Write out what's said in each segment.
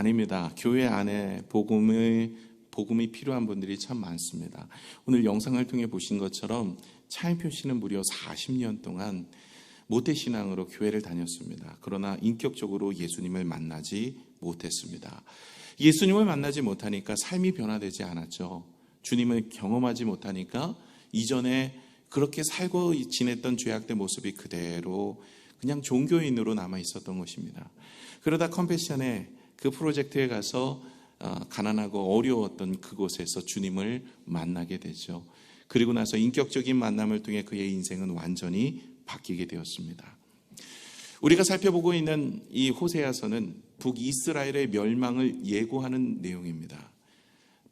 아닙니다. 교회 안에 복음이 필요한 분들이 참 많습니다. 오늘 영상을 통해 보신 것처럼 차인표 씨는 무려 40년 동안 모태신앙으로 교회를 다녔습니다. 그러나 인격적으로 예수님을 만나지 못했습니다. 예수님을 만나지 못하니까 삶이 변화되지 않았죠. 주님을 경험하지 못하니까 이전에 그렇게 살고 지냈던 죄악된 모습이 그대로 그냥 종교인으로 남아 있었던 것입니다. 그러다 컴패션의 그 프로젝트에 가서 가난하고 어려웠던 그곳에서 주님을 만나게 되죠. 그리고 나서 인격적인 만남을 통해 그의 인생은 완전히 바뀌게 되었습니다. 우리가 살펴보고 있는 이 호세아서는 북이스라엘의 멸망을 예고하는 내용입니다.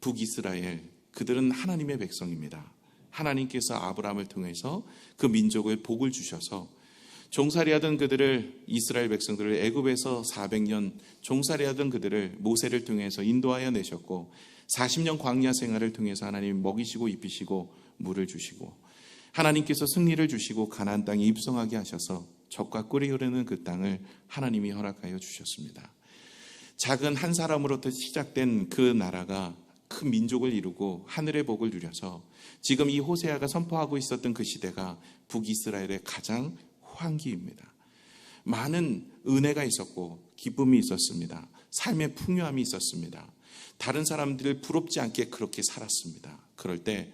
북이스라엘, 그들은 하나님의 백성입니다. 하나님께서 아브라함을 통해서 그 민족을 복을 주셔서 종살이하던 그들을, 이스라엘 백성들을 애굽에서 400년 종살이하던 그들을 모세를 통해서 인도하여 내셨고 40년 광야 생활을 통해서 하나님이 먹이시고 입히시고 물을 주시고 하나님께서 승리를 주시고 가나안 땅에 입성하게 하셔서 젖과 꿀이 흐르는 그 땅을 하나님이 허락하여 주셨습니다. 작은 한 사람으로부터 시작된 그 나라가 큰 민족을 이루고 하늘의 복을 누려서 지금 이 호세아가 선포하고 있었던 그 시대가 북이스라엘의 가장 환기입니다. 많은 은혜가 있었고 기쁨이 있었습니다. 삶의 풍요함이 있었습니다. 다른 사람들을 부럽지 않게 그렇게 살았습니다. 그럴 때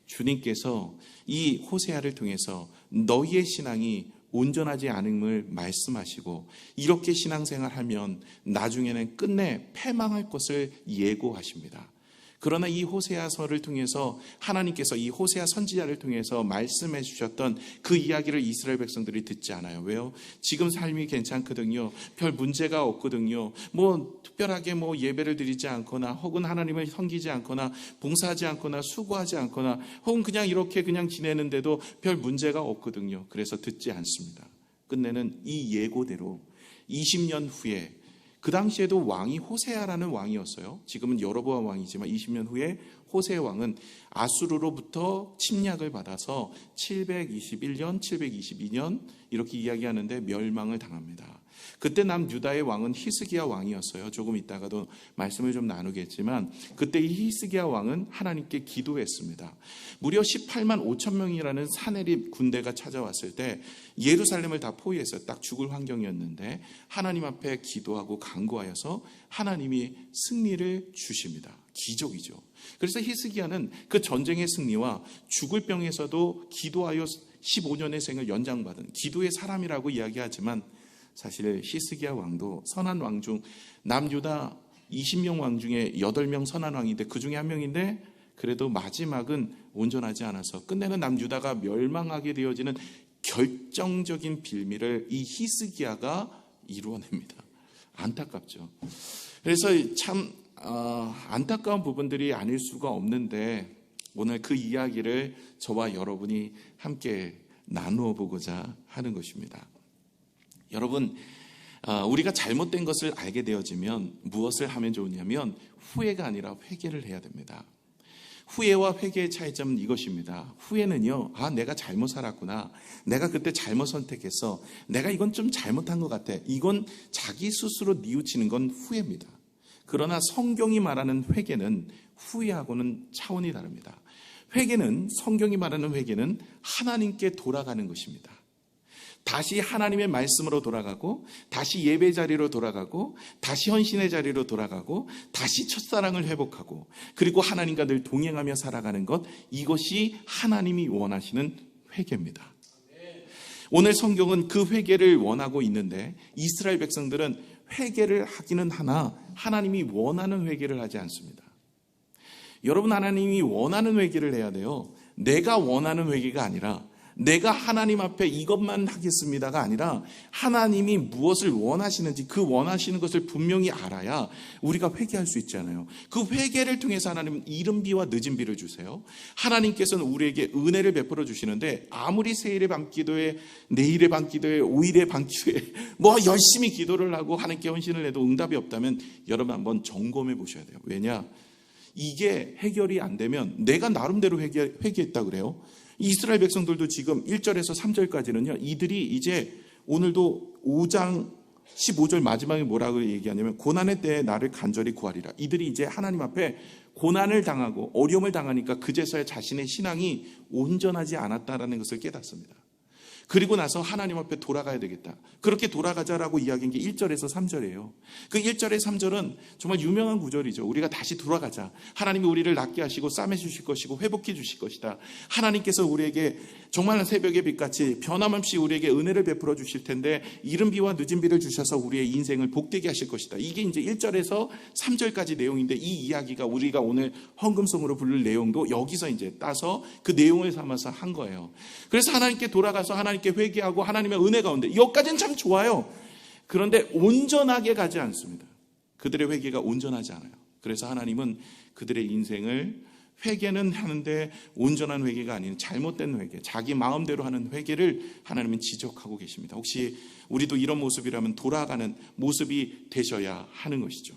주님께서 이 호세아를 통해서 너희의 신앙이 온전하지 않음을 말씀하시고 이렇게 신앙생활하면 나중에는 끝내 패망할 것을 예고하십니다. 그러나 이 호세아서를 통해서 하나님께서 이 호세아 선지자를 통해서 말씀해 주셨던 그 이야기를 이스라엘 백성들이 듣지 않아요. 왜요? 지금 삶이 괜찮거든요. 별 문제가 없거든요. 특별하게 예배를 드리지 않거나 혹은 하나님을 섬기지 않거나 봉사하지 않거나 수고하지 않거나 혹은 그냥 이렇게 그냥 지내는데도 별 문제가 없거든요. 그래서 듣지 않습니다. 끝내는 이 예고대로 20년 후에 그 당시에도 왕이 호세아라는 왕이었어요. 지금은 여로보암 왕이지만 20년 후에 호세아 왕은 아수르로부터 침략을 받아서 721년, 722년 이렇게 이야기하는데 멸망을 당합니다. 그때 남유다의 왕은 히스기야 왕이었어요. 조금 이따가도 말씀을 좀 나누겠지만 그때 이 히스기야 왕은 하나님께 기도했습니다. 무려 18만 5천 명이라는 사내립 군대가 찾아왔을 때 예루살렘을 다 포위했어요. 딱 죽을 환경이었는데 하나님 앞에 기도하고 간구하여서 하나님이 승리를 주십니다. 기적이죠. 그래서 히스기야는 그 전쟁의 승리와 죽을 병에서도 기도하여 15년의 생을 연장받은 기도의 사람이라고 이야기하지만 사실 히스기야 왕도 선한 왕 중 남유다 20명 왕 중에 8명 선한 왕인데 그 중에 한 명인데 그래도 마지막은 온전하지 않아서 끝내는 남유다가 멸망하게 되어지는 결정적인 빌미를 이 히스기야가 이루어냅니다. 안타깝죠. 그래서 참 안타까운 부분들이 아닐 수가 없는데 오늘 그 이야기를 저와 여러분이 함께 나누어 보고자 하는 것입니다. 여러분, 우리가 잘못된 것을 알게 되어지면 무엇을 하면 좋으냐면 후회가 아니라 회개를 해야 됩니다. 후회와 회개의 차이점은 이것입니다. 후회는요, 내가 잘못 살았구나. 내가 그때 잘못 선택했어. 내가 이건 좀 잘못한 것 같아. 이건 자기 스스로 뉘우치는 건 후회입니다. 그러나 성경이 말하는 회개는 후회하고는 차원이 다릅니다. 성경이 말하는 회개는 하나님께 돌아가는 것입니다. 다시 하나님의 말씀으로 돌아가고 다시 예배 자리로 돌아가고 다시 헌신의 자리로 돌아가고 다시 첫사랑을 회복하고 그리고 하나님과 늘 동행하며 살아가는 것, 이것이 하나님이 원하시는 회개입니다. 오늘 성경은 그 회개를 원하고 있는데 이스라엘 백성들은 회개를 하기는 하나 하나님이 원하는 회개를 하지 않습니다. 여러분, 하나님이 원하는 회개를 해야 돼요. 내가 원하는 회개가 아니라 내가 하나님 앞에 이것만 하겠습니다가 아니라 하나님이 무엇을 원하시는지 그 원하시는 것을 분명히 알아야 우리가 회개할 수 있잖아요. 그 회개를 통해서 하나님은 이른 비와 늦은 비를 주세요. 하나님께서는 우리에게 은혜를 베풀어 주시는데 아무리 세일의 밤기도에 내일의 밤기도에 5일의 밤기도에 열심히 기도를 하고 하나님께 헌신을 해도 응답이 없다면 여러분 한번 점검해 보셔야 돼요. 왜냐? 이게 해결이 안 되면 내가 나름대로 회개했다 그래요. 이스라엘 백성들도 지금 1절에서 3절까지는요, 이들이 이제 오늘도 5장 15절 마지막에 뭐라고 얘기하냐면 고난의 때에 나를 간절히 구하리라. 이들이 이제 하나님 앞에 고난을 당하고 어려움을 당하니까 그제서야 자신의 신앙이 온전하지 않았다라는 것을 깨닫습니다. 그리고 나서 하나님 앞에 돌아가야 되겠다. 그렇게 돌아가자라고 이야기한 게 1절에서 3절이에요. 그 1절에 3절은 정말 유명한 구절이죠. 우리가 다시 돌아가자. 하나님이 우리를 낫게 하시고 싸매 주실 것이고 회복해 주실 것이다. 하나님께서 우리에게 정말 새벽의 빛같이 변함없이 우리에게 은혜를 베풀어 주실 텐데 이른 비와 늦은 비를 주셔서 우리의 인생을 복되게 하실 것이다. 이게 이제 1절에서 3절까지 내용인데 이 이야기가 우리가 오늘 헌금송으로 부를 내용도 여기서 이제 따서 그 내용을 삼아서 한 거예요. 그래서 하나님께 돌아가서 하나님께 회개하고 하나님의 은혜 가운데 여기까지는 참 좋아요. 그런데 온전하게 가지 않습니다. 그들의 회개가 온전하지 않아요. 그래서 하나님은 그들의 인생을 회개는 하는데 온전한 회개가 아닌 잘못된 회개, 자기 마음대로 하는 회개를 하나님은 지적하고 계십니다. 혹시 우리도 이런 모습이라면 돌아가는 모습이 되셔야 하는 것이죠.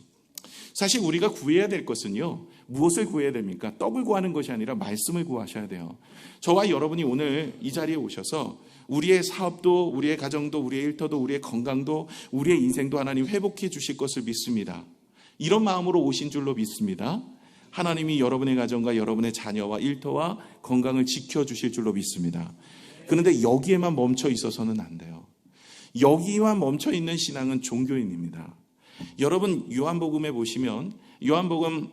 사실 우리가 구해야 될 것은요, 무엇을 구해야 됩니까? 떡을 구하는 것이 아니라 말씀을 구하셔야 돼요. 저와 여러분이 오늘 이 자리에 오셔서 우리의 사업도, 우리의 가정도, 우리의 일터도, 우리의 건강도, 우리의 인생도 하나님 회복해 주실 것을 믿습니다. 이런 마음으로 오신 줄로 믿습니다. 하나님이 여러분의 가정과 여러분의 자녀와 일터와 건강을 지켜주실 줄로 믿습니다. 그런데 여기에만 멈춰 있어서는 안 돼요. 여기만 멈춰 있는 신앙은 종교인입니다. 여러분 요한복음에 보시면 요한복음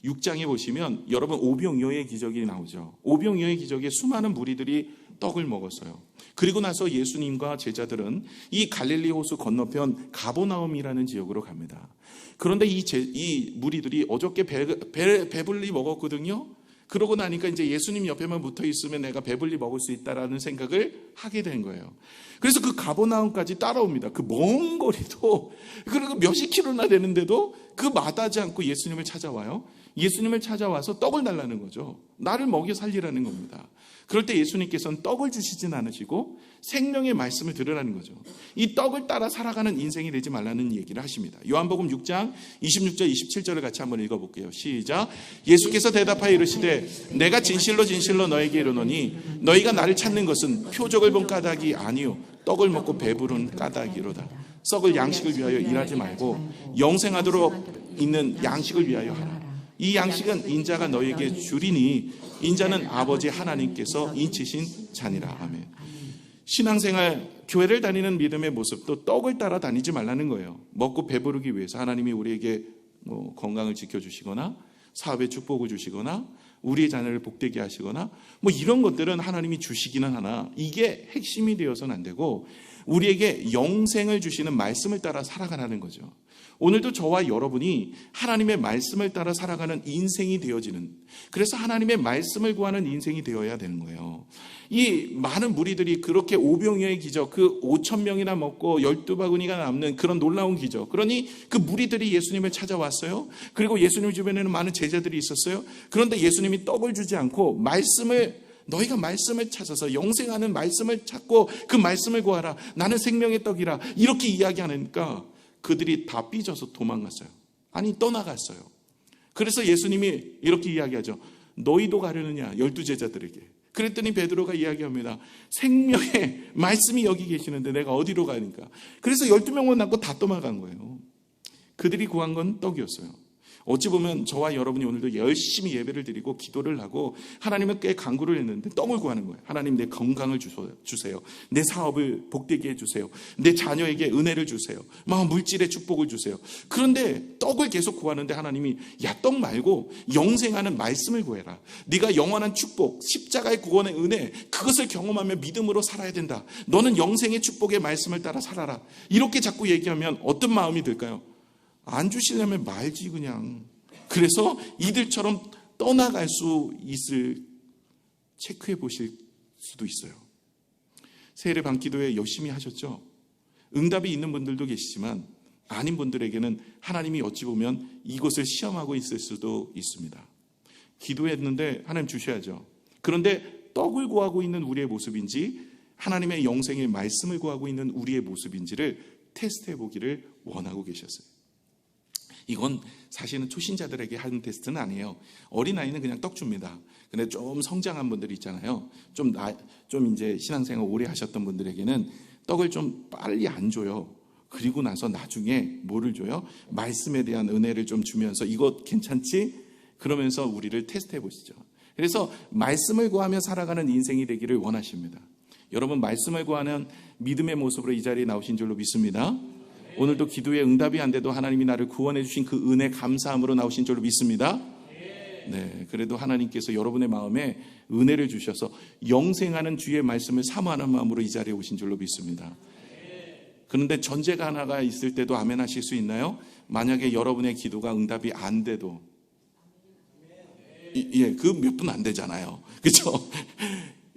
6장에 보시면 여러분 오병이어의 기적이 나오죠. 오병이어의 기적에 수많은 무리들이 떡을 먹었어요. 그리고 나서 예수님과 제자들은 이 갈릴리 호수 건너편 가버나움이라는 지역으로 갑니다. 그런데 이 무리들이 어저께 배불리 먹었거든요. 그러고 나니까 이제 예수님 옆에만 붙어 있으면 내가 배불리 먹을 수 있다라는 생각을 하게 된 거예요. 그래서 그 가버나움까지 따라옵니다. 그 먼 거리도 그리고 몇십 킬로나 되는데도 그 마다하지 않고 예수님을 찾아와요. 예수님을 찾아와서 떡을 달라는 거죠. 나를 먹여 살리라는 겁니다. 그럴 때 예수님께서는 떡을 주시진 않으시고 생명의 말씀을 들으라는 거죠. 이 떡을 따라 살아가는 인생이 되지 말라는 얘기를 하십니다. 요한복음 6장 26절 27절을 같이 한번 읽어볼게요. 시작. 예수께서 대답하여 이르시되 내가 진실로 진실로 너에게 이르노니 너희가 나를 찾는 것은 표적을 본 까닭이 아니요 떡을 먹고 배부른 까닭이로다. 썩을 양식을 위하여 일하지 말고 영생하도록 있는 양식을 위하여 하라. 이 양식은 인자가 너에게 주리니 인자는 아버지 하나님께서 인치신 자니라. 아멘. 신앙생활, 교회를 다니는 믿음의 모습도 떡을 따라 다니지 말라는 거예요. 먹고 배부르기 위해서 하나님이 우리에게 건강을 지켜주시거나 사업에 축복을 주시거나 우리의 자녀를 복되게 하시거나 이런 것들은 하나님이 주시기는 하나 이게 핵심이 되어서는 안 되고 우리에게 영생을 주시는 말씀을 따라 살아가라는 거죠. 오늘도 저와 여러분이 하나님의 말씀을 따라 살아가는 인생이 되어지는, 그래서 하나님의 말씀을 구하는 인생이 되어야 되는 거예요. 이 많은 무리들이 그렇게 오병이어의 기적, 그 5,000명이나 먹고 12바구니가 남는 그런 놀라운 기적, 그러니 그 무리들이 예수님을 찾아왔어요. 그리고 예수님 주변에는 많은 제자들이 있었어요. 그런데 예수님이 떡을 주지 않고 너희가 말씀을 찾아서 영생하는 말씀을 찾고 그 말씀을 구하라. 나는 생명의 떡이라. 이렇게 이야기하니까 그들이 다 삐져서 도망갔어요. 아니 떠나갔어요. 그래서 예수님이 이렇게 이야기하죠. 너희도 가려느냐 12제자들에게. 그랬더니 베드로가 이야기합니다. 생명의 말씀이 여기 계시는데 내가 어디로 가니까. 그래서 12명만 남고 다 도망간 거예요. 그들이 구한 건 떡이었어요. 어찌 보면 저와 여러분이 오늘도 열심히 예배를 드리고 기도를 하고 하나님을 꽤 간구를 했는데 떡을 구하는 거예요. 하나님 내 건강을 주세요. 내 사업을 복되게 해주세요. 내 자녀에게 은혜를 주세요. 물질의 축복을 주세요. 그런데 떡을 계속 구하는데 하나님이 야, 떡 말고 영생하는 말씀을 구해라. 네가 영원한 축복, 십자가의 구원의 은혜 그것을 경험하며 믿음으로 살아야 된다. 너는 영생의 축복의 말씀을 따라 살아라. 이렇게 자꾸 얘기하면 어떤 마음이 들까요? 안 주시려면 말지 그냥. 그래서 이들처럼 떠나갈 수 있을 체크해 보실 수도 있어요. 세례 반기도회 열심히 하셨죠? 응답이 있는 분들도 계시지만 아닌 분들에게는 하나님이 어찌 보면 이것을 시험하고 있을 수도 있습니다. 기도했는데 하나님 주셔야죠. 그런데 떡을 구하고 있는 우리의 모습인지 하나님의 영생의 말씀을 구하고 있는 우리의 모습인지를 테스트해 보기를 원하고 계셨어요. 이건 사실은 초신자들에게 하는 테스트는 아니에요. 어린아이는 그냥 떡 줍니다. 근데 좀 성장한 분들이 있잖아요. 좀 이제 신앙생활 오래 하셨던 분들에게는 떡을 좀 빨리 안 줘요. 그리고 나서 나중에 뭐를 줘요? 말씀에 대한 은혜를 좀 주면서 이거 괜찮지? 그러면서 우리를 테스트해 보시죠. 그래서 말씀을 구하며 살아가는 인생이 되기를 원하십니다. 여러분, 말씀을 구하는 믿음의 모습으로 이 자리에 나오신 줄로 믿습니다. 오늘도 기도에 응답이 안 돼도 하나님이 나를 구원해 주신 그 은혜 감사함으로 나오신 줄로 믿습니다. 네, 그래도 하나님께서 여러분의 마음에 은혜를 주셔서 영생하는 주의 말씀을 사모하는 마음으로 이 자리에 오신 줄로 믿습니다. 그런데 전제가 하나가 있을 때도 아멘 하실 수 있나요? 만약에 여러분의 기도가 응답이 안 돼도, 그 몇 분 안 되잖아요. 그렇죠?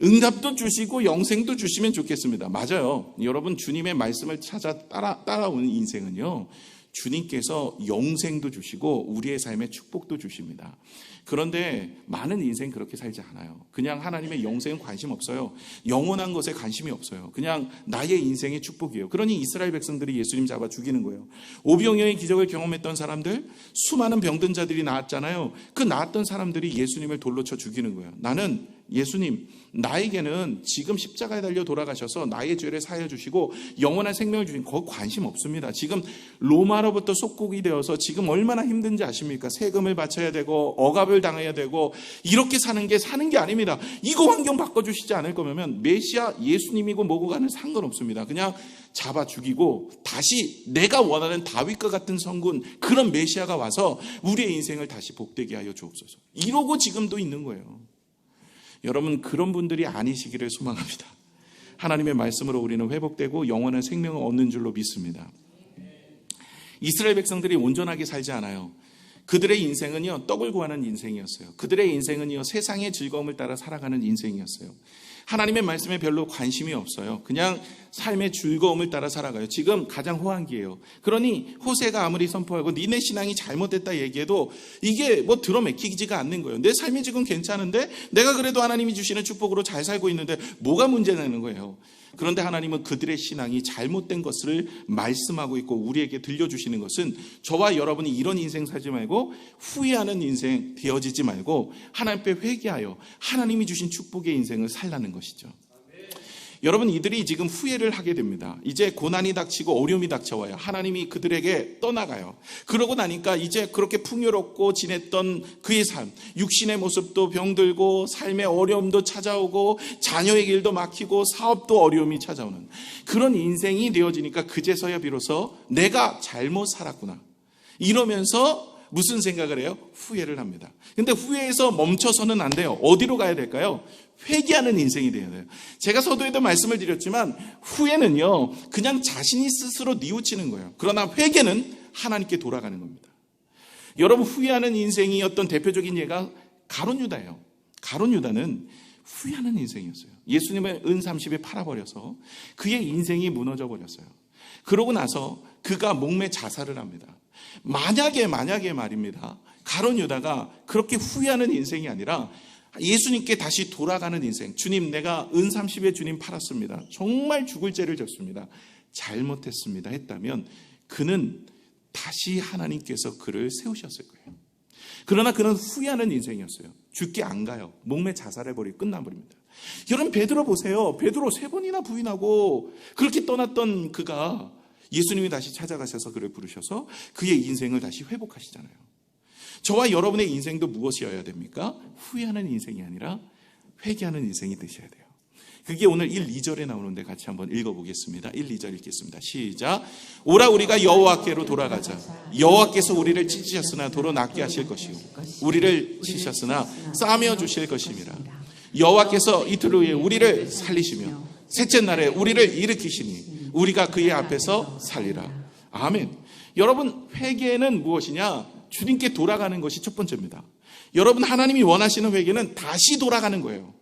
응답도 주시고 영생도 주시면 좋겠습니다. 맞아요. 여러분, 주님의 말씀을 찾아 따라오는 인생은요, 주님께서 영생도 주시고 우리의 삶에 축복도 주십니다. 그런데 많은 인생 그렇게 살지 않아요. 그냥 하나님의 영생은 관심 없어요. 영원한 것에 관심이 없어요. 그냥 나의 인생의 축복이에요. 그러니 이스라엘 백성들이 예수님 잡아 죽이는 거예요. 오병이어의 기적을 경험했던 사람들, 수많은 병든 자들이 나았잖아요. 그 나았던 사람들이 예수님을 돌로 쳐 죽이는 거예요. 나는 예수님, 나에게는 지금 십자가에 달려 돌아가셔서 나의 죄를 사하여 주시고 영원한 생명을 주신 거 관심 없습니다. 지금 로마로부터 속국이 되어서 지금 얼마나 힘든지 아십니까? 세금을 바쳐야 되고 억압을 당해야 되고 이렇게 사는 게 아닙니다. 이거 환경 바꿔주시지 않을 거면 메시아 예수님이고 뭐고 가는 상관없습니다. 그냥 잡아 죽이고 다시 내가 원하는 다윗과 같은 성군, 그런 메시아가 와서 우리의 인생을 다시 복되게 하여 주옵소서. 이러고 지금도 있는 거예요. 여러분, 그런 분들이 아니시기를 소망합니다. 하나님의 말씀으로 우리는 회복되고 영원한 생명을 얻는 줄로 믿습니다. 이스라엘 백성들이 온전하게 살지 않아요. 그들의 인생은요, 떡을 구하는 인생이었어요. 그들의 인생은요, 세상의 즐거움을 따라 살아가는 인생이었어요. 하나님의 말씀에 별로 관심이 없어요. 그냥 삶의 즐거움을 따라 살아가요. 지금 가장 호황기예요. 그러니 호세가 아무리 선포하고 니네 신앙이 잘못됐다 얘기해도 이게 뭐 들어먹히지가 않는 거예요. 내 삶이 지금 괜찮은데 내가 그래도 하나님이 주시는 축복으로 잘 살고 있는데 뭐가 문제냐는 거예요. 그런데 하나님은 그들의 신앙이 잘못된 것을 말씀하고 있고 우리에게 들려주시는 것은 저와 여러분이 이런 인생 살지 말고 후회하는 인생 되어지지 말고 하나님 앞에 회개하여 하나님이 주신 축복의 인생을 살라는 것이죠. 여러분, 이들이 지금 후회를 하게 됩니다. 이제 고난이 닥치고 어려움이 닥쳐와요. 하나님이 그들에게 떠나가요. 그러고 나니까 이제 그렇게 풍요롭고 지냈던 그의 삶, 육신의 모습도 병들고 삶의 어려움도 찾아오고 자녀의 길도 막히고 사업도 어려움이 찾아오는 그런 인생이 되어지니까 그제서야 비로소 내가 잘못 살았구나 이러면서 무슨 생각을 해요? 후회를 합니다. 근데 후회에서 멈춰서는 안 돼요. 어디로 가야 될까요? 회개하는 인생이 되어야 돼요. 제가 서두에도 말씀을 드렸지만 후회는요, 그냥 자신이 스스로 뉘우치는 거예요. 그러나 회개는 하나님께 돌아가는 겁니다. 여러분, 후회하는 인생이 어떤 대표적인 예가 가룟 유다예요. 가룟 유다는 후회하는 인생이었어요. 예수님을 은 30에 팔아버려서 그의 인생이 무너져 버렸어요. 그러고 나서 그가 목매 자살을 합니다. 만약에 말입니다, 가룟 유다가 그렇게 후회하는 인생이 아니라 예수님께 다시 돌아가는 인생, 주님, 내가 은 30에 주님 팔았습니다. 정말 죽을 죄를 졌습니다. 잘못했습니다 했다면 그는 다시 하나님께서 그를 세우셨을 거예요. 그러나 그는 후회하는 인생이었어요. 죽게 안 가요. 목매 자살해버리고 끝나버립니다. 여러분, 베드로 보세요. 베드로 3번이나 부인하고 그렇게 떠났던 그가 예수님이 다시 찾아가셔서 그를 부르셔서 그의 인생을 다시 회복하시잖아요. 저와 여러분의 인생도 무엇이어야 됩니까? 후회하는 인생이 아니라 회개하는 인생이 되셔야 돼요. 그게 오늘 1, 2절에 나오는데 같이 한번 읽어보겠습니다. 1, 2절 읽겠습니다. 시작. 오라 우리가 여호와께로 돌아가자. 여호와께서 우리를 찢으셨으나 도로 낫게 하실 것이요 우리를 치셨으나 싸매어 주실 것임이라. 여호와께서 이틀 후에 우리를 살리시며 셋째 날에 우리를 일으키시니 우리가 그의 앞에서 살리라. 아멘. 여러분, 회개는 무엇이냐? 주님께 돌아가는 것이 첫 번째입니다. 여러분, 하나님이 원하시는 회개는 다시 돌아가는 거예요.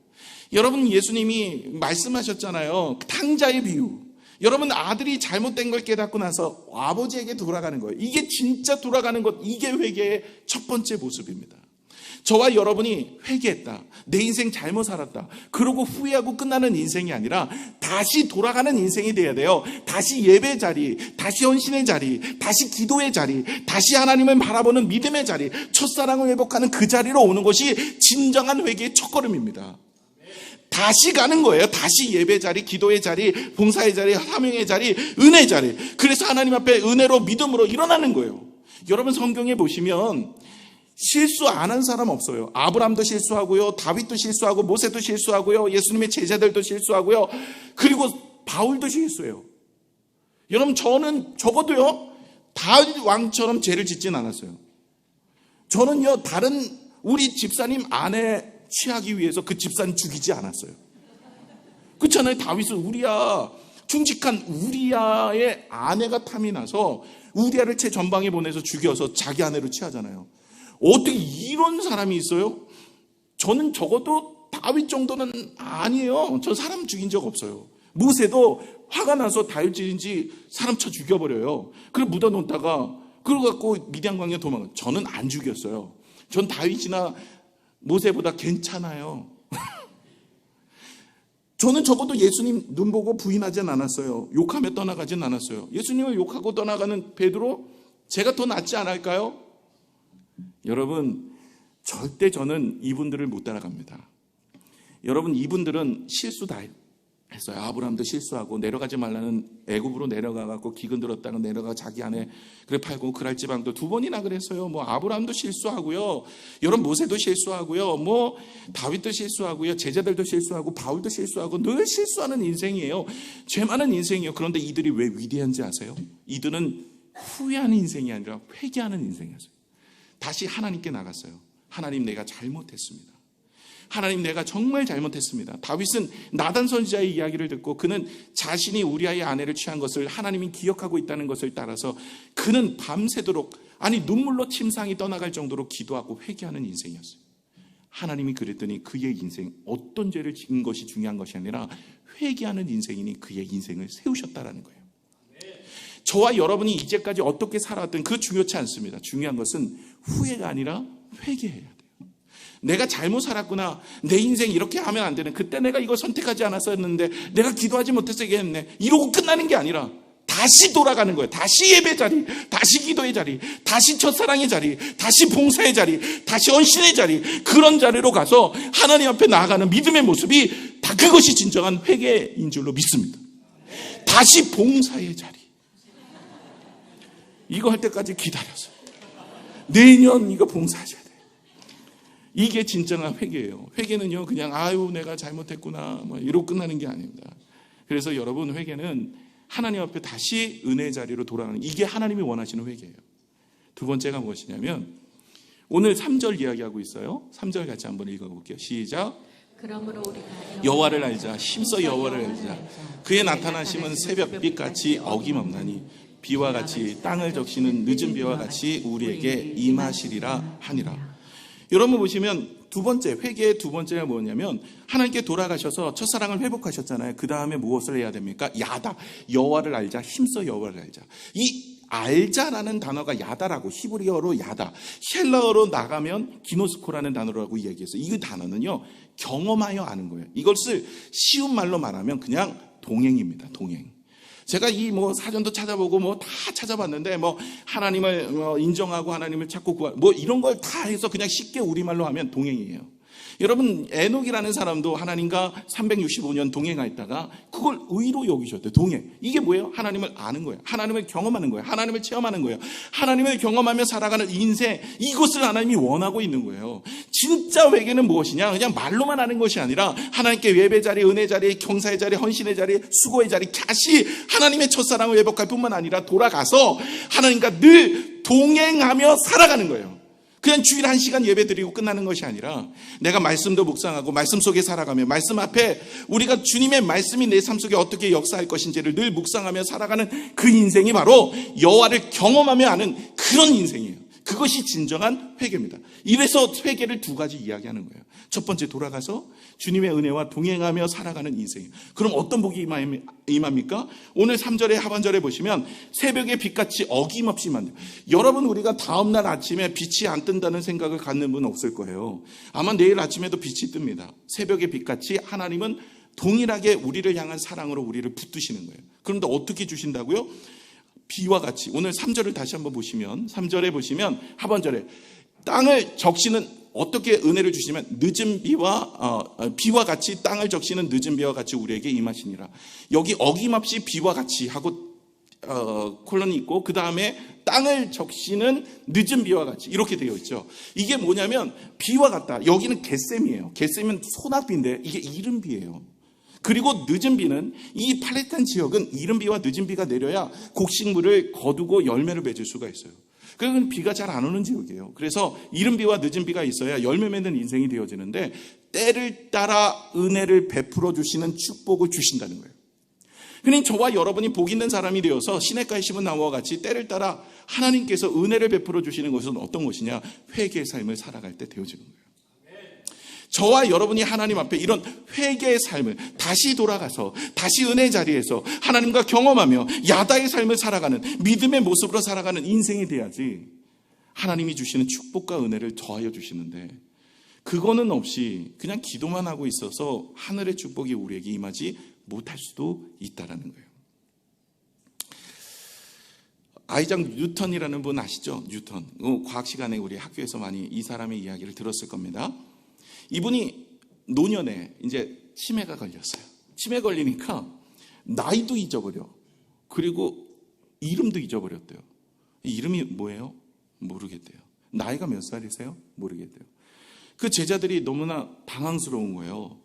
여러분, 예수님이 말씀하셨잖아요. 탕자의 비유. 여러분, 아들이 잘못된 걸 깨닫고 나서 아버지에게 돌아가는 거예요. 이게 진짜 돌아가는 것, 이게 회개의 첫 번째 모습입니다. 저와 여러분이 회개했다, 내 인생 잘못 살았다, 그러고 후회하고 끝나는 인생이 아니라 다시 돌아가는 인생이 돼야 돼요. 다시 예배 자리, 다시 헌신의 자리, 다시 기도의 자리, 다시 하나님을 바라보는 믿음의 자리, 첫사랑을 회복하는 그 자리로 오는 것이 진정한 회개의 첫걸음입니다. 다시 가는 거예요. 다시 예배 자리, 기도의 자리, 봉사의 자리, 사명의 자리, 은혜의 자리. 그래서 하나님 앞에 은혜로 믿음으로 일어나는 거예요. 여러분 성경에 보시면 실수 안 한 사람 없어요. 아브람도 실수하고요, 다윗도 실수하고, 모세도 실수하고요, 예수님의 제자들도 실수하고요, 그리고 바울도 실수해요. 여러분 저는 적어도요 다윗 왕처럼 죄를 짓진 않았어요. 저는요 다른 우리 집사님 아내 취하기 위해서 그 집사님 죽이지 않았어요. 그렇잖아요. 다윗은 우리야, 충직한 우리야의 아내가 탐이 나서 우리야를 채 전방에 보내서 죽여서 자기 아내로 취하잖아요. 어떻게 이런 사람이 있어요? 저는 적어도 다윗 정도는 아니에요. 저 사람 죽인 적 없어요. 모세도 화가 나서 다윗인지 사람 쳐 죽여버려요. 그래 묻어놓다가 그러고 갖고 미디안 광야 도망가. 저는 안 죽였어요. 전 다윗이나 모세보다 괜찮아요. 저는 적어도 예수님 눈 보고 부인하진 않았어요. 욕하며 떠나가진 않았어요. 예수님을 욕하고 떠나가는 베드로 제가 더 낫지 않을까요? 여러분 절대 저는 이분들을 못 따라갑니다. 여러분 이분들은 실수 다 했어요. 아브라함도 실수하고 내려가지 말라는 애굽으로 내려가갖고 기근 들었다가 내려가 자기 아내 그래 팔고 그랄 지방도 2번이나 그랬어요. 뭐 아브라함도 실수하고요, 여러분 모세도 실수하고요, 뭐 다윗도 실수하고요, 제자들도 실수하고 바울도 실수하고 늘 실수하는 인생이에요. 죄 많은 인생이에요. 그런데 이들이 왜 위대한지 아세요? 이들은 후회하는 인생이 아니라 회개하는 인생이었어요. 다시 하나님께 나갔어요. 하나님 내가 잘못했습니다. 하나님 내가 정말 잘못했습니다. 다윗은 나단 선지자의 이야기를 듣고 그는 자신이 우리아의 아내를 취한 것을 하나님이 기억하고 있다는 것을 따라서 그는 밤새도록 아니 눈물로 침상이 떠나갈 정도로 기도하고 회개하는 인생이었어요. 하나님이 그랬더니 그의 인생 어떤 죄를 지은 것이 중요한 것이 아니라 회개하는 인생이니 그의 인생을 세우셨다라는 거예요. 저와 여러분이 이제까지 어떻게 살아왔든 그 중요치 않습니다. 중요한 것은 후회가 아니라 회개해야 돼요. 내가 잘못 살았구나, 내 인생 이렇게 하면 안 되는, 그때 내가 이걸 선택하지 않았었는데 내가 기도하지 못해서 이게 했네, 이러고 끝나는 게 아니라 다시 돌아가는 거예요. 다시 예배 자리, 다시 기도의 자리, 다시 첫사랑의 자리, 다시 봉사의 자리, 다시 헌신의 자리, 그런 자리로 가서 하나님 앞에 나아가는 믿음의 모습이 다 그것이 진정한 회개인 줄로 믿습니다. 다시 봉사의 자리, 이거 할 때까지 기다렸어요. 내년 이거 봉사하셔야 돼요. 이게 진정한 회개예요. 회개는요 그냥 아유 내가 잘못했구나 뭐 이러고 끝나는 게 아닙니다. 그래서 여러분 회개는 하나님 앞에 다시 은혜의 자리로 돌아가는, 이게 하나님이 원하시는 회개예요. 두 번째가 무엇이냐면 오늘 3절 이야기하고 있어요. 3절 같이 한번 읽어볼게요. 시작. 그러므로 우리가 여호와를 알자, 힘써 여호와를 알자. 그의 나타나심은 새벽빛같이 어김없나니 비와 같이 땅을 적시는 늦은 비와 같이 우리에게 임하시리라 하니라. 여러분 보시면 두 번째, 회개의 두 번째가 뭐냐면 하나님께 돌아가셔서 첫사랑을 회복하셨잖아요. 그 다음에 무엇을 해야 됩니까? 야다, 여호와를 알자, 힘써 여호와를 알자. 이 알자라는 단어가 야다라고, 히브리어로 야다, 헬라어로 나가면 기노스코라는 단어라고 이야기했어요. 이 단어는요 경험하여 아는 거예요. 이것을 쉬운 말로 말하면 그냥 동행입니다. 동행. 제가 이 뭐 사전도 찾아보고 뭐 다 찾아봤는데 뭐 하나님을 인정하고 하나님을 찾고 구하고 뭐 이런 걸 다 해서 그냥 쉽게 우리말로 하면 동행이에요. 여러분 에녹이라는 사람도 하나님과 365년 동행했다가 그걸 의로 여기셨대요. 동행. 이게 뭐예요? 하나님을 아는 거예요. 하나님을 경험하는 거예요. 하나님을 체험하는 거예요. 하나님을 경험하며 살아가는 인생, 이것을 하나님이 원하고 있는 거예요. 진짜 회개는 무엇이냐? 그냥 말로만 하는 것이 아니라 하나님께 예배 자리, 은혜 자리, 경사의 자리, 헌신의 자리, 수고의 자리, 다시 하나님의 첫사랑을 회복할 뿐만 아니라 돌아가서 하나님과 늘 동행하며 살아가는 거예요. 그냥 주일 1시간 예배 드리고 끝나는 것이 아니라 내가 말씀도 묵상하고 말씀 속에 살아가며 말씀 앞에 우리가 주님의 말씀이 내 삶 속에 어떻게 역사할 것인지를 늘 묵상하며 살아가는 그 인생이 바로 여호와를 경험하며 아는 그런 인생이에요. 그것이 진정한 회개입니다. 이래서 회개를 두 가지 이야기하는 거예요. 첫 번째, 돌아가서 주님의 은혜와 동행하며 살아가는 인생이에요. 그럼 어떤 복이 임합니까? 오늘 3절의 하반절에 보시면 새벽의 빛같이 어김없이 만들. 여러분 우리가 다음날 아침에 빛이 안 뜬다는 생각을 갖는 분은 없을 거예요. 아마 내일 아침에도 빛이 뜹니다. 새벽의 빛같이 하나님은 동일하게 우리를 향한 사랑으로 우리를 붙드시는 거예요. 그런데 어떻게 주신다고요? 비와 같이. 오늘 3절을 다시 한번 보시면 3절에 보시면 하반절에 땅을 적시는 어떻게 은혜를 주시냐면 늦은 비와 같이 땅을 적시는 늦은 비와 같이 우리에게 임하시니라. 여기 어김없이 비와 같이 하고 콜론이 있고 그 다음에 땅을 적시는 늦은 비와 같이 이렇게 되어 있죠. 이게 뭐냐면 비와 같다. 여기는 겟셈이에요. 겟셈은 소낙비인데 이게 이른 비예요. 그리고 늦은 비는 이 팔레스타인 지역은 이른 비와 늦은 비가 내려야 곡식물을 거두고 열매를 맺을 수가 있어요. 그건 비가 잘 안 오는 지역이에요. 그래서 이른 비와 늦은 비가 있어야 열매 맺는 인생이 되어지는데 때를 따라 은혜를 베풀어 주시는 축복을 주신다는 거예요. 그러니 저와 여러분이 복 있는 사람이 되어서 시냇가에 심은 나무와 같이 때를 따라 하나님께서 은혜를 베풀어 주시는 것은 어떤 것이냐? 회개의 삶을 살아갈 때 되어지는 거예요. 저와 여러분이 하나님 앞에 이런 회개의 삶을 다시 돌아가서 다시 은혜의 자리에서 하나님과 경험하며 야다의 삶을 살아가는 믿음의 모습으로 살아가는 인생이 돼야지 하나님이 주시는 축복과 은혜를 더하여 주시는데 그거는 없이 그냥 기도만 하고 있어서 하늘의 축복이 우리에게 임하지 못할 수도 있다라는 거예요. 아이작 뉴턴이라는 분 아시죠? 뉴턴. 과학 시간에 우리 학교에서 많이 이 사람의 이야기를 들었을 겁니다. 이분이 노년에 이제 치매가 걸렸어요. 치매 걸리니까 나이도 잊어버려. 그리고 이름도 잊어버렸대요. 이름이 뭐예요? 모르겠대요. 나이가 몇 살이세요? 모르겠대요. 그 제자들이 너무나 당황스러운 거예요.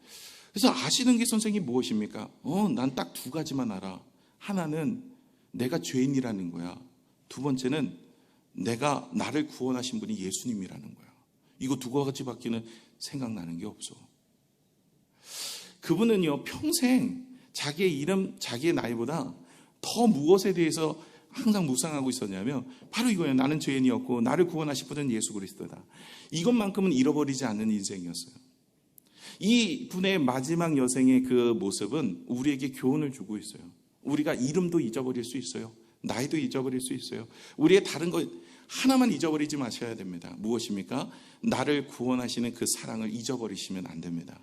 그래서 아시는 게 선생님 무엇입니까? 난 딱 두 가지만 알아. 하나는 내가 죄인이라는 거야. 두 번째는 나를 구원하신 분이 예수님이라는 거야. 이거 두 가지밖에는 생각나는 게 없어. 그분은요 평생 자기의 이름, 자기의 나이보다 더 무엇에 대해서 항상 묵상하고 있었냐면 바로 이거예요. 나는 죄인이었고 나를 구원하실 분은 예수 그리스도다. 이것만큼은 잃어버리지 않는 인생이었어요. 이 분의 마지막 여생의 그 모습은 우리에게 교훈을 주고 있어요. 우리가 이름도 잊어버릴 수 있어요. 나이도 잊어버릴 수 있어요. 우리의 다른 것 하나만 잊어버리지 마셔야 됩니다. 무엇입니까? 나를 구원하시는 그 사랑을 잊어버리시면 안 됩니다.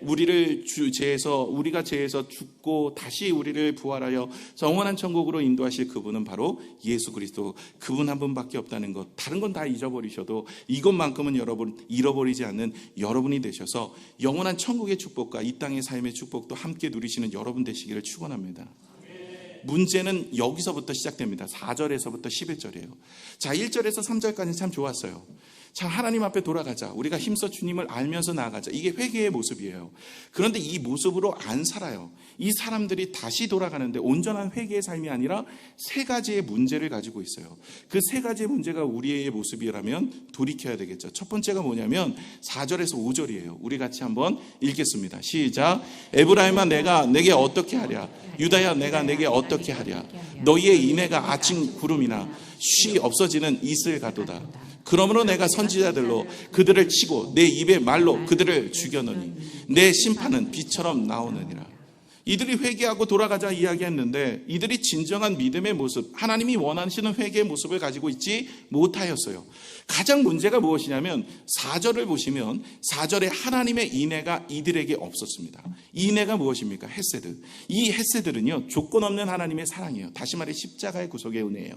우리가 죄에서 죽고 다시 우리를 부활하여 영원한 천국으로 인도하실 그분은 바로 예수 그리스도, 그분 한 분밖에 없다는 것. 다른 건 다 잊어버리셔도 이것만큼은 여러분 잃어버리지 않는 여러분이 되셔서 영원한 천국의 축복과 이 땅의 삶의 축복도 함께 누리시는 여러분 되시기를 축원합니다. 문제는 여기서부터 시작됩니다. 4절에서부터 11절이에요. 자, 1절에서 3절까지 참 좋았어요. 참 하나님 앞에 돌아가자. 우리가 힘써 주님을 알면서 나아가자. 이게 회개의 모습이에요. 그런데 이 모습으로 안 살아요. 이 사람들이 다시 돌아가는데 온전한 회개의 삶이 아니라 세 가지의 문제를 가지고 있어요. 그 세 가지의 문제가 우리의 모습이라면 돌이켜야 되겠죠. 첫 번째가 뭐냐면 4절에서 5절이에요. 우리 같이 한번 읽겠습니다. 시작. 에브라임아 내가 내게 어떻게 하랴? 유다야 내가 내게 어떻게 하랴? 너희의 인애가 아침 구름이나 쉬 없어지는 이슬 같도다. 그러므로 내가 선지자들로 그들을 치고 내 입의 말로 그들을 죽여노니 내 심판은 비처럼 나오느니라. 이들이 회개하고 돌아가자 이야기했는데 이들이 진정한 믿음의 모습, 하나님이 원하시는 회개의 모습을 가지고 있지 못하였어요. 가장 문제가 무엇이냐면 4절을 보시면 4절에 하나님의 인애가 이들에게 없었습니다. 이 인애가 무엇입니까? 헤세드. 이 헤세드는요 조건 없는 하나님의 사랑이에요. 다시 말해 십자가의 구속의 은혜예요.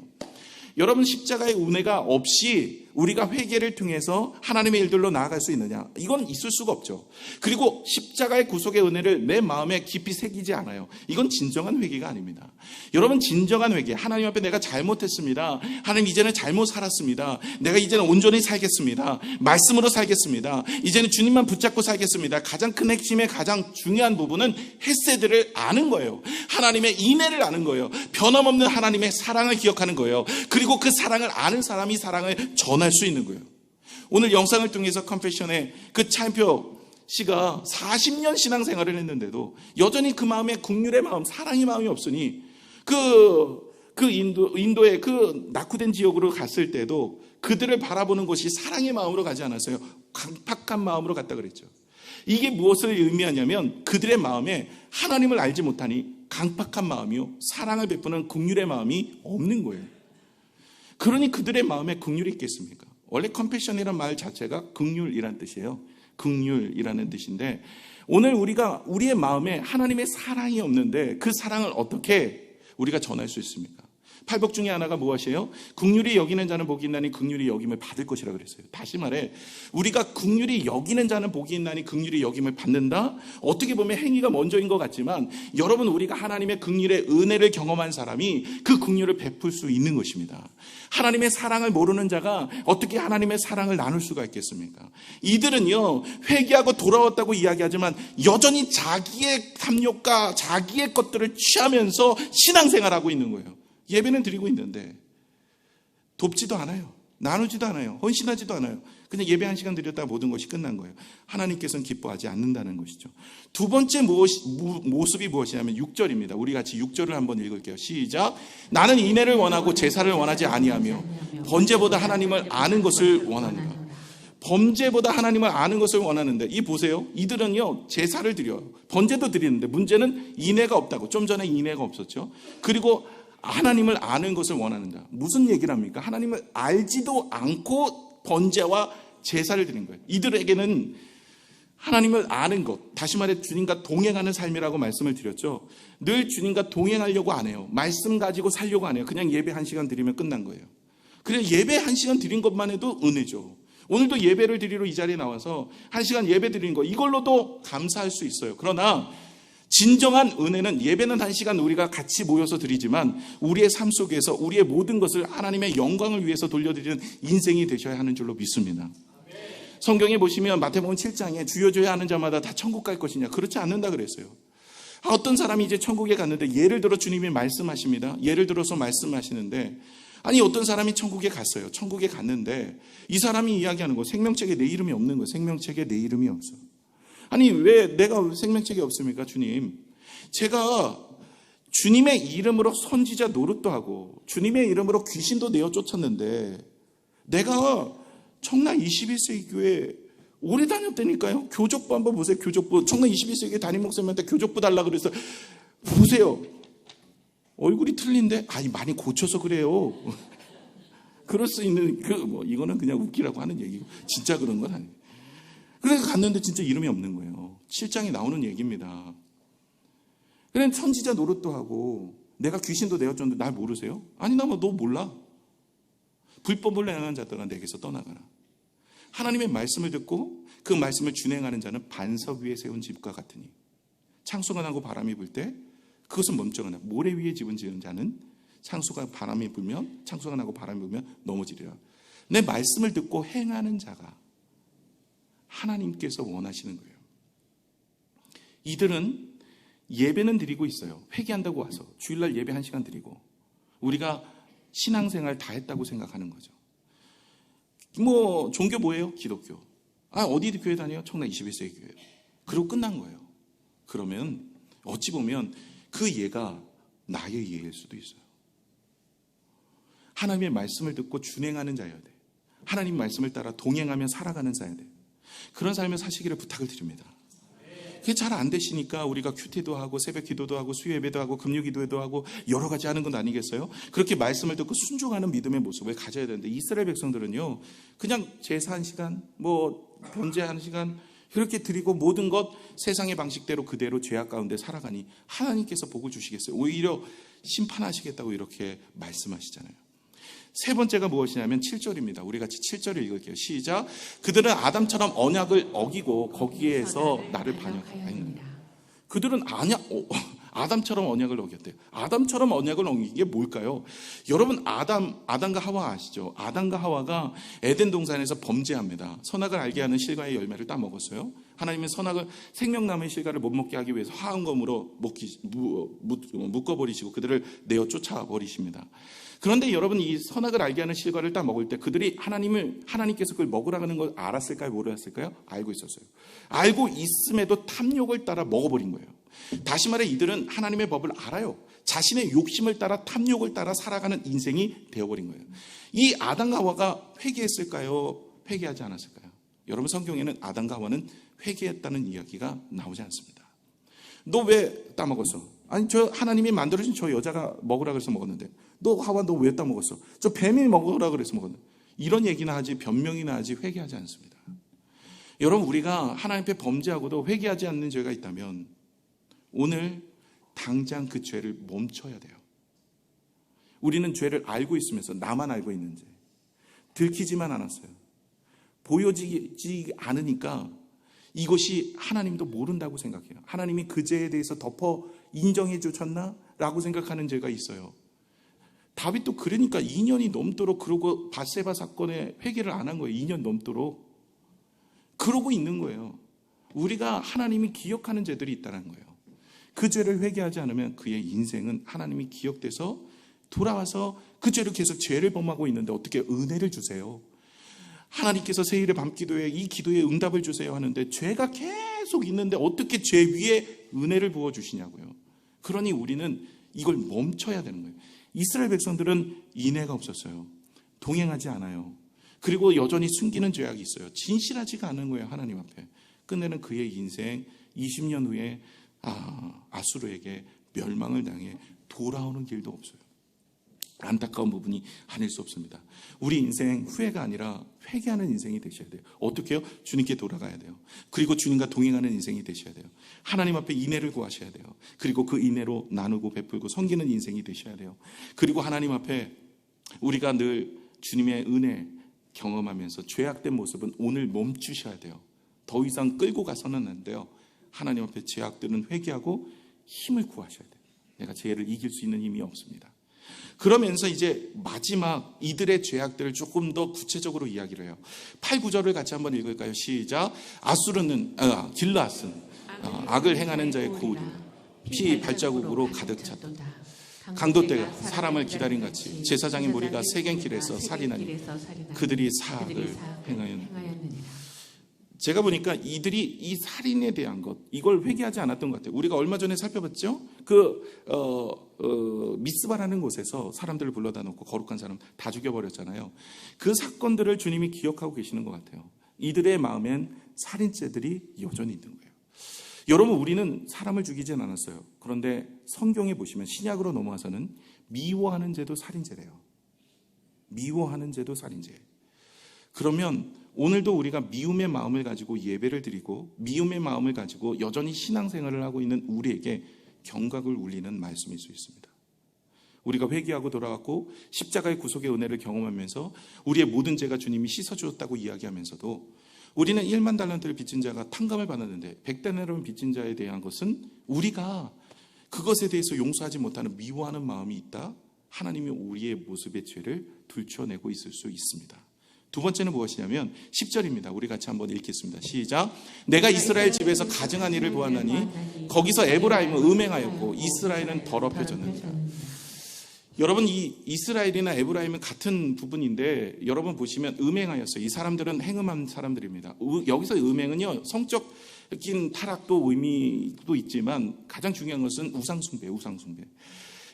여러분 십자가의 은혜가 없이 우리가 회개를 통해서 하나님의 일들로 나아갈 수 있느냐? 이건 있을 수가 없죠. 그리고 십자가의 구속의 은혜를 내 마음에 깊이 새기지 않아요. 이건 진정한 회개가 아닙니다. 여러분 진정한 회개, 하나님 앞에 내가 잘못했습니다. 하나님 이제는 잘못 살았습니다. 내가 이제는 온전히 살겠습니다. 말씀으로 살겠습니다. 이제는 주님만 붙잡고 살겠습니다. 가장 큰 핵심의 가장 중요한 부분은 헤세드를 아는 거예요. 하나님의 인애를 아는 거예요. 변함없는 하나님의 사랑을 기억하는 거예요. 그리고 그 사랑을 아는 사람이 사랑을 전할 수 있는 거예요. 오늘 영상을 통해서 컨페션의 그 차인표 씨가 40년 신앙생활을 했는데도 여전히 그 마음에 국률의 마음, 사랑의 마음이 없으니 인도의 그 낙후된 지역으로 갔을 때도 그들을 바라보는 것이 사랑의 마음으로 가지 않았어요. 강팍한 마음으로 갔다 그랬죠. 이게 무엇을 의미하냐면 그들의 마음에 하나님을 알지 못하니 강팍한 마음이요 사랑을 베푸는 국률의 마음이 없는 거예요. 그러니 그들의 마음에 긍휼이 있겠습니까? 원래 컴패션이라는 말 자체가 긍휼이라는 뜻이에요. 긍휼이라는 뜻인데 오늘 우리의 마음에 하나님의 사랑이 없는데 그 사랑을 어떻게 우리가 전할 수 있습니까? 팔복 중에 하나가 무엇이에요? 긍휼히 여기는 자는 복이 있나니 긍휼히 여김을 받을 것이라 그랬어요. 다시 말해 우리가 긍휼히 여기는 자는 복이 있나니 긍휼히 여김을 받는다. 어떻게 보면 행위가 먼저인 것 같지만 여러분, 우리가 하나님의 긍휼의 은혜를 경험한 사람이 그 긍휼을 베풀 수 있는 것입니다. 하나님의 사랑을 모르는 자가 어떻게 하나님의 사랑을 나눌 수가 있겠습니까? 이들은요, 회개하고 돌아왔다고 이야기하지만 여전히 자기의 탐욕과 자기의 것들을 취하면서 신앙생활하고 있는 거예요. 예배는 드리고 있는데 돕지도 않아요. 나누지도 않아요. 헌신하지도 않아요. 그냥 예배 한 시간 드렸다가 모든 것이 끝난 거예요. 하나님께서는 기뻐하지 않는다는 것이죠. 두 번째 모습이 무엇이냐면 6절입니다. 우리 같이 6절을 한번 읽을게요. 시작. 나는 인애를 원하고 제사를 원하지 아니하며 번제보다 하나님을 아는 것을 원하노라. 범죄보다 하나님을 아는 것을 원하는데, 이 보세요. 이들은요, 제사를 드려요. 번제도 드리는데 문제는 인애가 없다고. 좀 전에 인애가 없었죠. 그리고 하나님을 아는 것을 원하는다. 무슨 얘기를 합니까? 하나님을 알지도 않고 번제와 제사를 드린 거예요. 이들에게는 하나님을 아는 것, 다시 말해 주님과 동행하는 삶이라고 말씀을 드렸죠. 늘 주님과 동행하려고 안 해요. 말씀 가지고 살려고 안 해요. 그냥 예배 한 시간 드리면 끝난 거예요. 그래서 예배 한 시간 드린 것만 해도 은혜죠. 오늘도 예배를 드리러 이 자리에 나와서 한 시간 예배 드리는 거, 이걸로도 감사할 수 있어요. 그러나 진정한 은혜는, 예배는 한 시간 우리가 같이 모여서 드리지만 우리의 삶 속에서 우리의 모든 것을 하나님의 영광을 위해서 돌려드리는 인생이 되셔야 하는 줄로 믿습니다. 성경에 보시면 마태복음 7장에 주여 주여 하는 자마다 다 천국 갈 것이냐, 그렇지 않는다 그랬어요. 어떤 사람이 이제 천국에 갔는데, 예를 들어 주님이 말씀하십니다. 예를 들어서 말씀하시는데, 아니 어떤 사람이 천국에 갔어요. 천국에 갔는데 이 사람이 이야기하는 거, 생명책에 내 이름이 없는 거예요. 생명책에 내 이름이 없어. 아니 왜 내가 생명책이 없습니까? 주님, 제가 주님의 이름으로 선지자 노릇도 하고 주님의 이름으로 귀신도 내어 쫓았는데, 내가 청라 21세기 교회 오래 다녔다니까요. 교족부 한번 보세요. 교족부. 청라 21세기 담임 목사님한테 교족부 달라 그래서 보세요. 얼굴이 틀린데, 아니 많이 고쳐서 그래요. 그럴 수 있는, 이거는 그냥 웃기라고 하는 얘기고 진짜 그런 건 아니에요. 그래서 갔는데 진짜 이름이 없는 거예요. 7장에 나오는 얘기입니다. 그래 선지자 노릇도 하고 내가 귀신도 내어줬는데 날 모르세요? 아니 나 너 몰라. 불법을 행하는 자들아 내게서 떠나가라. 하나님의 말씀을 듣고 그 말씀을 준행하는 자는 반석 위에 세운 집과 같으니 창수가 나고 바람이 불 때 그것은 멈춰가나 모래 위에 집은 지은 자는 창수가 나고 바람이 불면 넘어지리라. 내 말씀을 듣고 행하는 자가 하나님께서 원하시는 거예요. 이들은 예배는 드리고 있어요. 회개한다고 와서 주일날 예배 1시간 드리고 우리가 신앙생활 다 했다고 생각하는 거죠. 종교 뭐예요? 기독교. 어디 교회 다녀요? 청라 21세기 교회. 그리고 끝난 거예요. 그러면 어찌 보면 그 예가 나의 예일 수도 있어요. 하나님의 말씀을 듣고 준행하는 자여야 돼. 하나님 말씀을 따라 동행하며 살아가는 자여야 돼. 그런 삶을 사시기를 부탁을 드립니다. 그게 잘 안 되시니까 우리가 큐티도 하고 새벽 기도도 하고 수요 예배도 하고 금요 기도도 하고 여러 가지 하는 건 아니겠어요? 그렇게 말씀을 듣고 순종하는 믿음의 모습을 가져야 되는데, 이스라엘 백성들은요 그냥 제사 1시간 번제 1시간 그렇게 드리고 모든 것 세상의 방식대로 그대로 죄악 가운데 살아가니 하나님께서 복을 주시겠어요? 오히려 심판하시겠다고 이렇게 말씀하시잖아요. 세 번째가 무엇이냐면 7절입니다. 우리 같이 7절을 읽을게요. 시작. 그들은 아담처럼 언약을 어기고 거기에서 나를 반역하였느니라. 그들은 아담처럼 언약을 어겼대요. 아담처럼 언약을 어긴 게 뭘까요? 여러분, 아담과 하와 아시죠? 아담과 하와가 에덴 동산에서 범죄합니다. 선악을 알게 하는 실과의 열매를 따먹었어요. 하나님은 생명나무의 실과를 못 먹게 하기 위해서 화음검으로 묶어버리시고 그들을 내어 쫓아버리십니다. 그런데 여러분, 이 선악을 알게 하는 실과를 딱 먹을 때 그들이 하나님께서 그걸 먹으라는 걸 알았을까요? 모르았을까요? 알고 있었어요. 알고 있음에도 탐욕을 따라 먹어버린 거예요. 다시 말해 이들은 하나님의 법을 알아요. 자신의 욕심을 따라 탐욕을 따라 살아가는 인생이 되어버린 거예요. 이 아담과 하와가 회개했을까요? 회개하지 않았을까요? 여러분, 성경에는 아담과 하와는 회개했다는 이야기가 나오지 않습니다. 너 왜 따먹었어? 아니 저 하나님이 만들어준 저 여자가 먹으라 그래서 먹었는데, 너 하와 너 왜 따먹었어? 저 뱀이 먹으라 그래서 먹었는데, 이런 얘기나 하지 변명이나 하지 회개하지 않습니다. 여러분, 우리가 하나님 앞에 범죄하고도 회개하지 않는 죄가 있다면 오늘 당장 그 죄를 멈춰야 돼요. 우리는 죄를 알고 있으면서 나만 알고 있는지 들키지만 않았어요. 보여지지 않으니까 이것이 하나님도 모른다고 생각해요. 하나님이 그 죄에 대해서 덮어 인정해 주셨나? 라고 생각하는 죄가 있어요. 다윗도 그러니까 2년이 넘도록 그러고 밧세바 사건에 회개를 안 한 거예요. 2년 넘도록. 그러고 있는 거예요. 우리가 하나님이 기억하는 죄들이 있다는 거예요. 그 죄를 회개하지 않으면 그의 인생은 하나님이 기억돼서 돌아와서 그 죄를 계속 죄를 범하고 있는데 어떻게 은혜를 주세요? 하나님께서 세일의 밤기도에 이 기도에 응답을 주세요 하는데 죄가 계속 있는데 어떻게 죄 위에 은혜를 부어주시냐고요. 그러니 우리는 이걸 멈춰야 되는 거예요. 이스라엘 백성들은 인애가 없었어요. 동행하지 않아요. 그리고 여전히 숨기는 죄악이 있어요. 진실하지가 않은 거예요. 하나님 앞에. 끝내는 그의 인생 20년 후에 아수르에게 멸망을 당해 돌아오는 길도 없어요. 안타까운 부분이 아닐 수 없습니다. 우리 인생 후회가 아니라 회개하는 인생이 되셔야 돼요. 어떻게 해요? 주님께 돌아가야 돼요. 그리고 주님과 동행하는 인생이 되셔야 돼요. 하나님 앞에 인애를 구하셔야 돼요. 그리고 그 인애로 나누고 베풀고 섬기는 인생이 되셔야 돼요. 그리고 하나님 앞에 우리가 늘 주님의 은혜 경험하면서 죄악된 모습은 오늘 멈추셔야 돼요. 더 이상 끌고 가서는 안 돼요. 하나님 앞에 죄악들은 회개하고 힘을 구하셔야 돼요. 내가 죄를 이길 수 있는 힘이 없습니다. 그러면서 이제 마지막 이들의 죄악들을 조금 더 구체적으로 이야기를 해요. 8, 9절을 같이 한번 읽을까요? 시작. 아수르는 길르앗은 악을 행하는 자의 고울이 피 발자국으로 가득 찼다. 강도떼가 사람을 기다린 같이 제사장의 무리가 세겜길에서 살인하니 그들이 사악을 행하였느니라. 제가 보니까 이들이 이 살인에 대한 것, 이걸 회개하지 않았던 것 같아요. 우리가 얼마 전에 살펴봤죠? 미스바라는 곳에서 사람들을 불러다 놓고 거룩한 사람 다 죽여버렸잖아요. 그 사건들을 주님이 기억하고 계시는 것 같아요. 이들의 마음엔 살인죄들이 여전히 있는 거예요. 여러분, 우리는 사람을 죽이진 않았어요. 그런데 성경에 보시면 신약으로 넘어와서는 미워하는 죄도 살인죄래요. 미워하는 죄도 살인죄예요. 그러면 오늘도 우리가 미움의 마음을 가지고 예배를 드리고 미움의 마음을 가지고 여전히 신앙생활을 하고 있는 우리에게 경각을 울리는 말씀일 수 있습니다. 우리가 회개하고 돌아왔고 십자가의 구속의 은혜를 경험하면서 우리의 모든 죄가 주님이 씻어주었다고 이야기하면서도 우리는 1만 달란트를 빚진 자가 탕감을 받았는데 100데나리온 빚진 자에 대한 것은 우리가 그것에 대해서 용서하지 못하는 미워하는 마음이 있다. 하나님이 우리의 모습의 죄를 들춰내고 있을 수 있습니다. 두 번째는 무엇이냐면 10절입니다. 우리 같이 한번 읽겠습니다. 시작. 내가 이스라엘 집에서 가증한 일을 보았나니 거기서 에브라임은 음행하였고 이스라엘은 더럽혀졌느니라. 여러분, 이 이스라엘이나 에브라임은 같은 부분인데 여러분 보시면 음행하였어요. 이 사람들은 행음한 사람들입니다. 여기서 음행은요, 성적인 타락도 의미도 있지만 가장 중요한 것은 우상숭배예요. 우상숭배.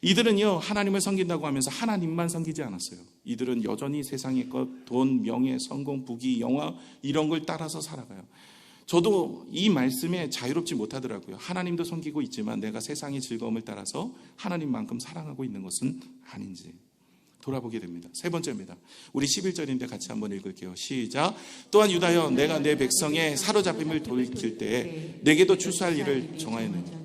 이들은요, 하나님을 섬긴다고 하면서 하나님만 섬기지 않았어요. 이들은 여전히 세상의 것, 돈, 명예, 성공, 부귀, 영화 이런 걸 따라서 살아가요. 저도 이 말씀에 자유롭지 못하더라고요. 하나님도 섬기고 있지만 내가 세상의 즐거움을 따라서 하나님만큼 사랑하고 있는 것은 아닌지 돌아보게 됩니다. 세 번째입니다. 우리 11절인데 같이 한번 읽을게요. 시작. 또한 유다여, 내가 내 백성의 사로잡힘을 돌이킬 때에 내게도 추수할 일을 정하였느니라.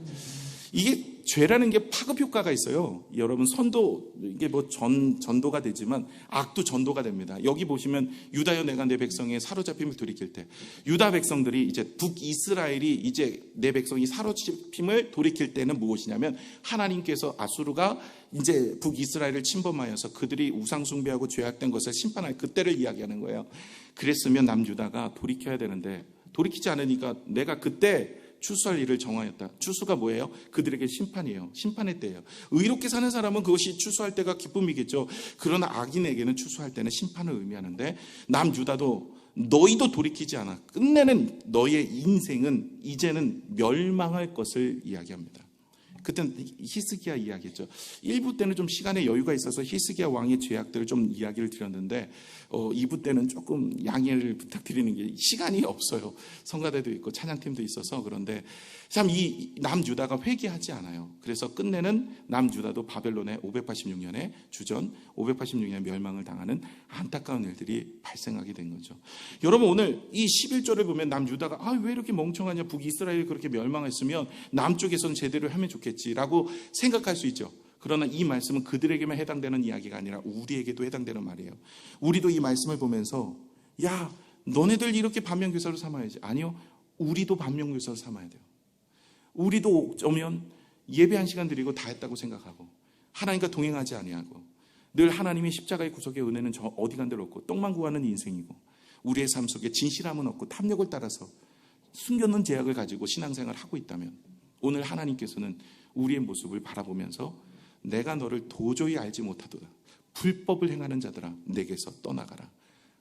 이게 죄라는 게 파급 효과가 있어요. 여러분, 선도, 이게 뭐 전도가 되지만 악도 전도가 됩니다. 여기 보시면 유다여, 내가 내 백성의 사로잡힘을 돌이킬 때, 유다 백성들이 이제 북이스라엘이 이제 내 백성이 사로잡힘을 돌이킬 때는 무엇이냐면 하나님께서 아수르가 이제 북이스라엘을 침범하여서 그들이 우상숭배하고 죄악된 것을 심판할 그때를 이야기하는 거예요. 그랬으면 남유다가 돌이켜야 되는데 돌이키지 않으니까 내가 그때 추수할 일을 정하였다. 추수가 뭐예요? 그들에게 심판이에요. 심판의 때예요. 의롭게 사는 사람은 그것이 추수할 때가 기쁨이겠죠. 그러나 악인에게는 추수할 때는 심판을 의미하는데 남유다도 너희도 돌이키지 않아. 끝내는 너의 인생은 이제는 멸망할 것을 이야기합니다. 그때는 히스기야 이야기했죠. 1부 때는 좀 시간의 여유가 있어서 히스기야 왕의 죄악들을 좀 이야기를 드렸는데 2부 때는 조금 양해를 부탁드리는 게 시간이 없어요. 성가대도 있고 찬양팀도 있어서. 그런데 참 이 남유다가 회개하지 않아요. 그래서 끝내는 남유다도 바벨론의 586년에 주전 586년에 멸망을 당하는 안타까운 일들이 발생하게 된 거죠. 여러분, 오늘 이 11절을 보면 남유다가 왜 이렇게 멍청하냐, 북이스라엘이 그렇게 멸망했으면 남쪽에서는 제대로 하면 좋겠지라고 생각할 수 있죠. 그러나 이 말씀은 그들에게만 해당되는 이야기가 아니라 우리에게도 해당되는 말이에요. 우리도 이 말씀을 보면서 야, 너네들 이렇게 반면교사로 삼아야지. 아니요, 우리도 반면교사로 삼아야 돼요. 우리도 오면 예배 한 시간 드리고 다 했다고 생각하고 하나님과 동행하지 아니하고 늘 하나님이 십자가의 구속의 은혜는 저 어디 간 데로 없고 똥만 구하는 인생이고 우리의 삶 속에 진실함은 없고 탐욕을 따라서 숨겨놓은 제약을 가지고 신앙생활을 하고 있다면 오늘 하나님께서는 우리의 모습을 바라보면서 내가 너를 도저히 알지 못하도다. 불법을 행하는 자들아 내게서 떠나가라.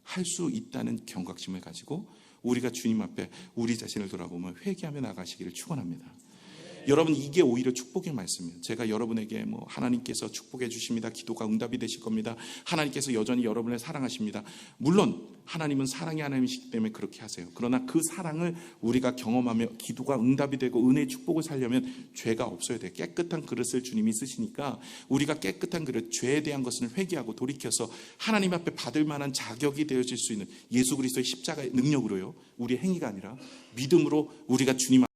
할 수 있다는 경각심을 가지고 우리가 주님 앞에 우리 자신을 돌아보며 회개하며 나가시기를 축원합니다. 여러분, 이게 오히려 축복의 말씀이에요. 제가 여러분에게 하나님께서 축복해 주십니다. 기도가 응답이 되실 겁니다. 하나님께서 여전히 여러분을 사랑하십니다. 물론 하나님은 사랑의 하나님이시기 때문에 그렇게 하세요. 그러나 그 사랑을 우리가 경험하며 기도가 응답이 되고 은혜의 축복을 살려면 죄가 없어야 돼요. 깨끗한 그릇을 주님이 쓰시니까 우리가 깨끗한 그릇, 죄에 대한 것을 회개하고 돌이켜서 하나님 앞에 받을 만한 자격이 되어질 수 있는 예수 그리스도의 십자가의 능력으로요, 우리의 행위가 아니라 믿음으로 우리가 주님